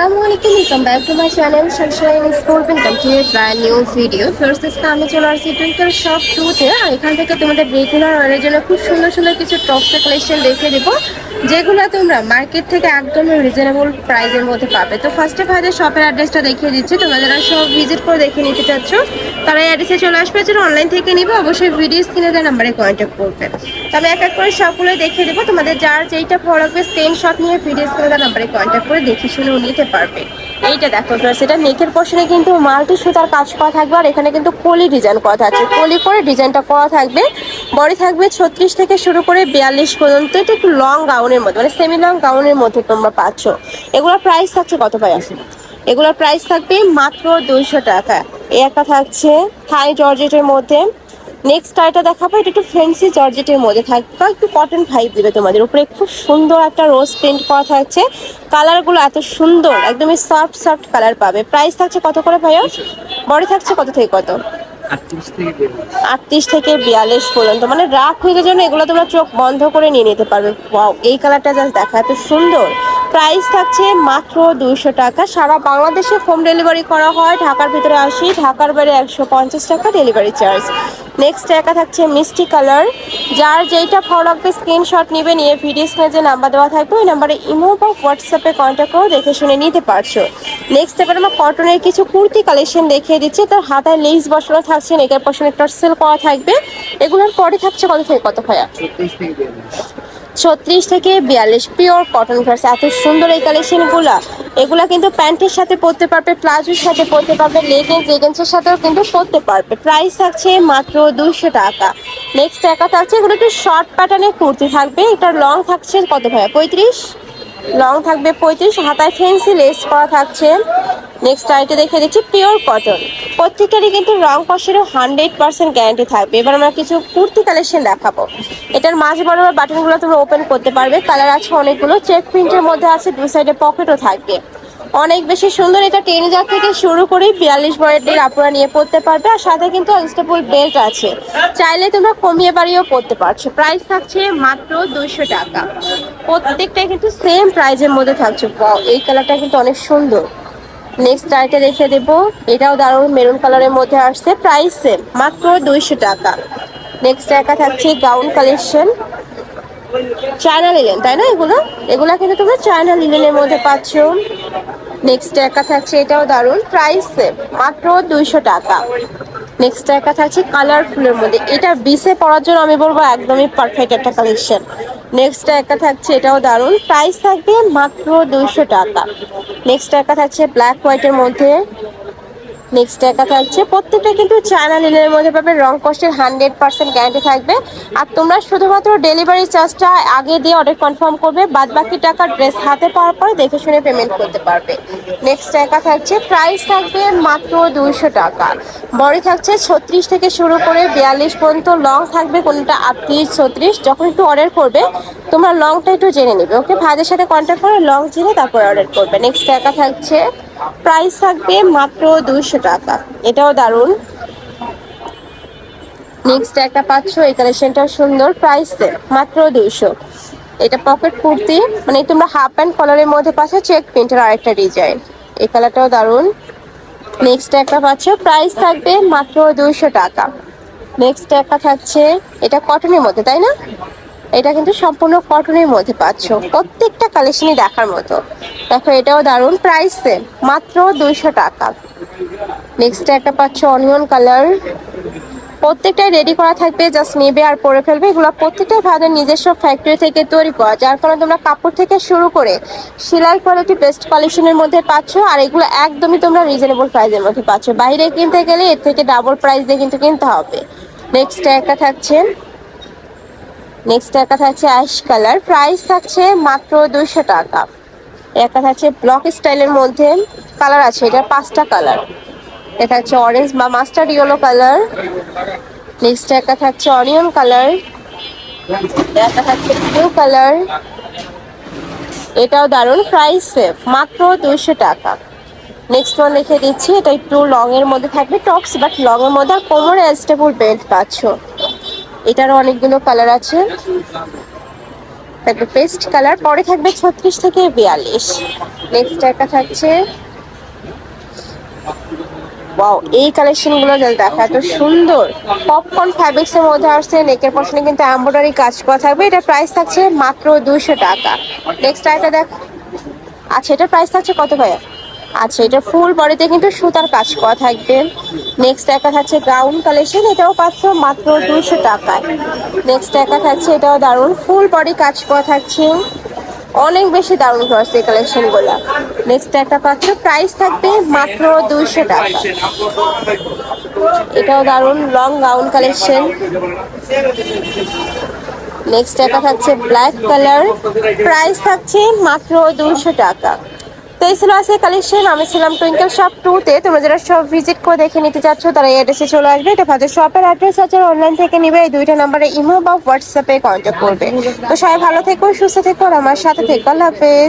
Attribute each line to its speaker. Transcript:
Speaker 1: আসসালামু আলাইকুম, welcome back to my channel Sunshine school. Welcome to A brand new video. First আমি চলে আসছি টুইঙ্কেল শপ 2-তে। আর এখান থেকে তোমাদের রেগুলার ওয়ারের জন্য খুব সুন্দর সুন্দর কিছু টপসের কালেকশন দেখে দেবো, যেগুলো তোমরা মার্কেট থেকে একদমই রিজনেবল প্রাইসের মধ্যে পাবে। তো ফার্স্টে ভাইদের শপের অ্যাড্রেসটা দেখিয়ে দিচ্ছি, তোমরা যারা সব ভিজিট করে দেখে নিতে চাচ্ছ তারা এই অ্যাড্রেসে চলে আসবে। যারা অনলাইন থেকে নিবে অবশ্যই ভিডিও স্ক্রিনে দেওয়া নাম্বারে কন্ট্যাক্ট করবে। তবে এক এক করে সবগুলো দেখিয়ে দেবো, তোমাদের যার যেইটা ভালো লাগবে স্ক্রিনশট নিয়ে ভিডিও স্ক্রিনে দেওয়া নাম্বারে কন্ট্যাক্ট করে দেখে শুনেও নিতে পারবে। এইটা দেখো ফ্রেন্ডস, এটা নেকের পোর্শনে কিন্তু মাল্টি সুতার কাজ করা থাকবে, আর এখানে কিন্তু কলি ডিজাইন করা থাকছে। কলি করে ডিজাইনটা করা থাকবে। বডি থাকবে 36 থেকে শুরু করে 42 পর্যন্ত। এটা একটু লং গাউনের মধ্যে, মানে সেমি লং গাউনের মধ্যে তোমরা পাচ্ছ। এগুলোর প্রাইস থাকছে কত ভাই? এগুলোর প্রাইস থাকবে মাত্র 200 টাকা। এই একটা থাকছে থাই জর্জেটের মধ্যে। নেক্সট এটা দেখাবো, এটা একটু ফ্যান্সি জর্জেটের মধ্যে থাকবে, একটু কটন ফাইভ দিবে তোমাদের উপরে। খুব সুন্দর একটা রোজ প্রিন্ট করা থাকছে। কালারগুলো এত সুন্দর, একদমই সফট সফট কালার পাবে। প্রাইস থাকছে কত করে ভাইয়া? বডি থাকছে কত থেকে কত? 38 থেকে 42 পর্যন্ত। মানে রাফ হয়ে জন্য এগুলো তোমরা চোখ বন্ধ করে নিয়ে নিতে পারবে। ওয়াও, এই কালারটা জাস্ট দেখা এত সুন্দর। প্রাইস থাকছে মাত্র 200 টাকা। সারা বাংলাদেশে হোম ডেলিভারি করা হয়। ঢাকার ভিতরে 80, ঢাকার বাইরে 150 টাকা ডেলিভারি চার্জ। নেক্সট একা থাকছে মিষ্টি কালার। যার যেইটা ভালো লাগবে স্ক্রিনশট নিবে, নিয়ে ভিডিও স্ক্রিনে যে নাম্বার দেওয়া থাকবে ওই নাম্বারে ইমো বা হোয়াটসঅ্যাপে কন্ট্যাক্ট করে দেখে শুনে নিতে পারছো। নেক্সট এবার আমরা কটনের কিছু কুর্তি কালেকশন দেখিয়ে দিচ্ছি। তার হাতায় লেস বসানো থাকছে, নেকের পশনে টার্সেল করা থাকবে। এগুলোর পরে থাকছে কত থেকে কত ভাইয়া? 36 থেকে 42 পিওর কটন ভার্স। এত সুন্দর এই কালেকশনগুলো। এগুলা কিন্তু প্যান্টের সাথে পরতে পারবে, প্লাজোর সাথে পরতে পারবে, লেগিংসের সাথেও কিন্তু পরতে পারবে। প্রাইস থাকছে মাত্র 200 টাকা। নেক্সট একা থাকছে, এগুলো একটু শর্ট প্যাটার্নের কুর্তি থাকবে। এটার লং থাকছে কত ভাইয়া? 35 লং থাকবে 35, হাতায় ফেন্সি লেস করা থাকছে। নেক্সট আইটে দেখে দিচ্ছি পিওর কটন। প্রত্যেকটারই কিন্তু রং কষেরও 100% গ্যারান্টি থাকবে। এবার আমরা কিছু কুর্তি কালেকশন দেখাবো। এটার মাঝ বরাবর বাটনগুলো তোমরা ওপেন করতে পারবে। কালার আছে অনেকগুলো, চেক প্রিন্টের মধ্যে আছে, দু সাইডে পকেটও থাকবে। অনেক বেশি সুন্দর। এটা 10,000 থেকে শুরু করে 42 বয়সের আপনারা নিয়ে পড়তে পারবে। আর সাথে কিন্তু এক্সটেবল বেল্ট আছে, চাইলে তোমরা কমিয়ে বাড়িয়েও পড়তে পারছো। প্রাইস থাকছে মাত্র 200 টাকা। প্রত্যেকটাই কিন্তু সেম প্রাইজের মধ্যে থাকছে। এই কালারটা কিন্তু অনেক সুন্দর। নেক্সট আইটে দেখে দেবো, এটাও দারুণ মেরুন কালারের মধ্যে আসছে। প্রাইস সেম, মাত্র 200 টাকা। নেক্সট একা থাকছে গাউন কালেকশন। চায়না লিলেন, তাই না? এগুলা কিন্তু তোমরা চায়না লিলেনের মধ্যে পাচ্ছ। নেক্সট একা থাকছে, এটাও দারুণ। প্রাইস সেম, মাত্র 200 টাকা। নেক্সট একা থাকছে কালারফুলের মধ্যে। এটা বিসে পরার জন্য আমি বলবো একদমই পারফেক্ট একটা কালেকশন। নেক্সট একা থাকছে, এটাও দারুণ। প্রাইস থাকবে মাত্র 200 টাকা। নেক্সট একা থাকছে ব্ল্যাক হোয়াইটের মধ্যে। নেক্সট একা থাকছে, প্রত্যেকটা কিন্তু চায়না লিলেনের মধ্যে পাবে। রং কস্টের 100% গ্যারান্টি থাকবে। আর তোমরা শুধুমাত্র ডেলিভারি চার্জটা আগে দিয়ে অর্ডার কনফার্ম করবে, বাদ বাকি টাকা ড্রেস হাতে পাওয়ার পরে দেখে শুনে পেমেন্ট করতে পারবে। নেক্সট একা থাকছে, প্রাইস থাকবে মাত্র 200 টাকা। বডি থাকছে 36 থেকে শুরু করে 42 পর্যন্ত। লং থাকবে কোনটা 38, 36। যখন একটু অর্ডার করবে তোমরা লংটা একটু জেনে নেবে, ওকে? ভাইদের সাথে কন্ট্যাক্ট করে লং জেনে তারপর অর্ডার করবে। নেক্সট একা থাকছে, প্রাইস থাকবে মাত্র 200 টাকা। এটাও দারুণ। নেক্সট একটা পাচ্ছ, এই কালেকশনটাও সুন্দর। প্রাইস মাত্র 200। এটা পকেট কুর্তি, মানে তোমরা হাফ প্যান্ট কলারের মধ্যে পাচ্ছ, চেক প্রিন্টের আরেকটা ডিজাইন। এই কালারটাও দারুণ। নেক্সট একটা পাচ্ছ, প্রাইস থাকবে মাত্র 200 টাকা। নেক্সট একটা থাকছে, এটা কটনের মধ্যে, তাই না? এটা কিন্তু সম্পূর্ণ কটনের মধ্যে পাচ্ছ। প্রত্যেকটা কালেকশনই দেখার মতো। দেখো এটাও দারুণ। প্রাইস মাত্র 200 টাকা। নেক্সট একটা পাচ্ছ অনিয়ন কালার। প্রত্যেকটাই রেডি করা থাকবে, জাস্ট নেবে আর পরে ফেলবে। এগুলো প্রত্যেকটাই ভাইদের নিজস্ব ফ্যাক্টরি থেকে তৈরি করা, যার কারণে তোমরা কাপড় থেকে শুরু করে সেলাই কোয়ালিটি বেস্ট কালেকশনের মধ্যে পাচ্ছ। আর এগুলো একদমই তোমরা রিজনেবল প্রাইসের মধ্যে পাচ্ছ। বাইরে কিনতে গেলে এর থেকে ডাবল প্রাইস দিয়ে কিন্তু কিনতে হবে। নেক্সট একটা থাকছে, অ্যাশ কালার। প্রাইস থাকছে মাত্র 200 টাকা। একটা থাকছে ব্লক স্টাইলের মধ্যে, কালার আছে এটা 5টা কালার। এটা হচ্ছে অরেঞ্জ বা মাস্টার্ড ইয়েলো কালার। নেক্সট একটা থাকছে অনিয়ন কালার। একটা থাকছে ব্লু কালার। এটাও দারুণ। প্রাইস মাত্র 200 টাকা। নেক্সট ওয়ান রেখে দিচ্ছি, এটা একটু লং এর মধ্যে থাকবে, টপস বাট লং এর মধ্যে। আর কোমরে অ্যাডজাস্টেবল বেল্ট পাচ্ছ। এটারও অনেকগুলো কালার আছে। থাকবে পেস্ট কালার, পরে থাকবে 36 থেকে 42। নেক্সট একটা থাকছে, ওয়াও এই কালেকশন গুলো দেখা এত সুন্দর। পপকর্ন ফ্যাব্রিক্স এর মধ্যে আসছে, নেকের পশনে কিন্তু এমব্রয়ডারি কাজ করা থাকবে। এটা প্রাইস থাকছে মাত্র 200 টাকা। নেক্সট একটা দেখ, আচ্ছা এটা প্রাইস থাকছে কত ভাইয়া? আচ্ছা এটা ফুল বডিতে কিন্তু সুতার কাজ করা থাকবে। নেক্সট একটা থাকছে গাউন কালেকশন, এটাও পাচ্ছ মাত্র 200 টাকায়। নেক্সট একটা থাকছে, এটাও দারুণ ফুল বডি কাজ করা থাকছে, অনেক বেশি দারুণ করছে এই কালেকশন গুলা। নেক্সট একটা পাচ্ছ, প্রাইস থাকবে মাত্র 200 টাকা। এটাও দারুণ লং গাউন কালেকশন। নেক্সট একটা থাকছে ব্ল্যাক কালার, প্রাইস থাকছে মাত্র 200 টাকা। তো এই ছিল আজকে কালেকশন। আমি ছিলাম টুইঙ্কেল শপ 2-তে। তোমরা যারা সব ভিজিট করে দেখে নিতে চাচ্ছ তারা এই অ্যাড্রেসে চলে আসবে। এটা ভালো শপের অ্যাড্রেস আছে, অনলাইন থেকে নিবে। এই দুইটা নাম্বারে ইমো বা হোয়াটসঅ্যাপে কন্ট্যাক্ট করবে। তো সবাই ভালো থেকো, সুস্থ থেকো, আর আমার সাথে থেকো। আল্লাহ হাফেজ।